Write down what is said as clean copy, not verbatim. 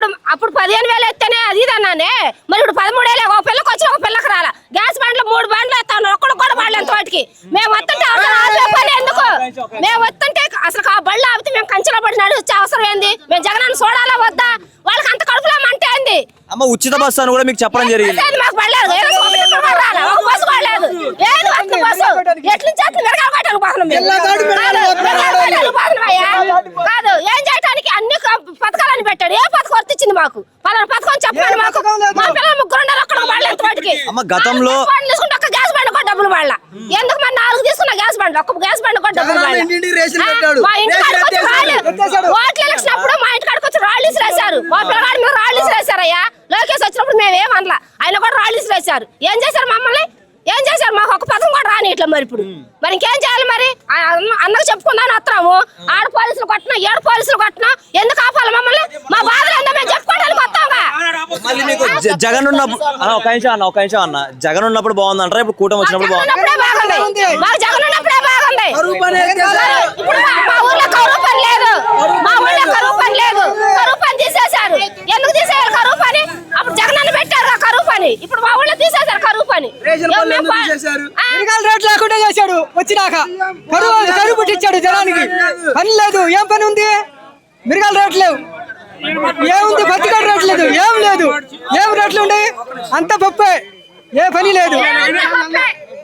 అప్పుడు 15,000 ఎత్తేనే అది ఇదన్నానే, మరి ఇప్పుడు 13,000. ఒక పిల్లకి వచ్చి ఒక పిల్లకి రాలా. గ్యాస్ బండ్లు 3 బండ్లు ఎత్తాను, ఒక్కడు కూడా పడలేదు తోటికి. మేము వస్తుంటే అసలు ఆపే పని ఎందుకు? మేము వస్తుంటే అసలు ఆ బళ్ళు ఆపితే మేము కంచెలో పడి నడిచే అవసరం ఏంది? మేము జగనాన్ని చూడాలా వద్దా? వాళ్ళకి అంత కడుపులో మంటే ఏంది? అమ్మ ఉచిత బస్సు అని కూడా మీకు చెప్పడం జరిగింది. మాకు పడలేదు, ఒక బస్సు పడలేదు. ఏది వస్తుంది బస్సు? ఎట్లు చేస్తుంది? మిరగాలు కొట్టాలి పోతున్నాం కాదు. ఏం చేయడానికి అన్ని పథకాలని పెట్టాడు. ఏ పథకం వర్తించింది మాకు? పలానా పథకం చెప్పండి మాకు. మా పిల్లలు 3 ఉన్నారు, ఒక్కడ పడలేదు వాటికి. అమ్మ గతంలో తీసుకుంటే ఒక గ్యాస్ బండ్ కూడా డబ్బులు పడలా. ఎందుకు మరి 4 తీసుకున్న గ్యాస్ బండ్, ఒక్క గ్యాస్ బండ్ కూడా డబ్బులు పడలా. మా ఇంటి కాడికి ఓట్ల ఎలక్షన్ అప్పుడు మా ఇంటి కాడికి వచ్చి రాళ్ళు ఇసిరేశారు. మా పిల్లగాడి మీద రాళ్ళు ఇసిరేశారయ్యా. లోకేష్ వచ్చినప్పుడు మేమేం అనలా, ఆయన కూడా రాళ్ళు ఇసిరేశారు. ఏం చేశారు మమ్మల్ని? ఏం చేశారు? మాకు ఒక పథకం కూడా రాని ఇట్లా. మరి ఇప్పుడు మరి ఇంకేం చేయాలి? మరి అన్నకు చెప్పుకుందాని వస్తున్నాము. 6 పోలీసులు కొట్టినా 7 పోలీసులు కొట్టినా ఎందుకు ఆపాలి మమ్మల్ని? మా బాధలు ఏందో మేము చెప్పుకోవడానికి వస్తాంగా. మళ్ళీ మీకు జగన్ ఉన్నప్పుడు ఒక నిమిషం అన్న జగన్ ఉన్నప్పుడు బాగుంది అంటారా? ఇప్పుడు కూటమి వచ్చినప్పుడు బాగుంది? మాకు జగన్ ఉన్నప్పుడే బాగుంది. ఇప్పుడు మా ఊర్లో కరువు పని లేదు. మా ఊర్లో కరువు పని లేదు. కరువు పని తీసేశారు. ఎందుకు తీసేయాలి కరువు పని? అప్పుడు జగన్ అని పెట్టారు కరువు పని. ఇప్పుడు మా ఊళ్ళో తీసేశారు కరువు పని. రేట్ లేకుండా చేశాడు. వచ్చినాక కరువు పుట్టించాడు జనానికి. పని లేదు. ఏం పని ఉంది? మిరగాల రేట్లు లేవు. ఏముంది? పత్తికాడ రేట్లు లేదు. ఏం లేదు. ఏం రేట్లు ఉన్నాయి? అంత పప్పే. ఏ పని లేదు.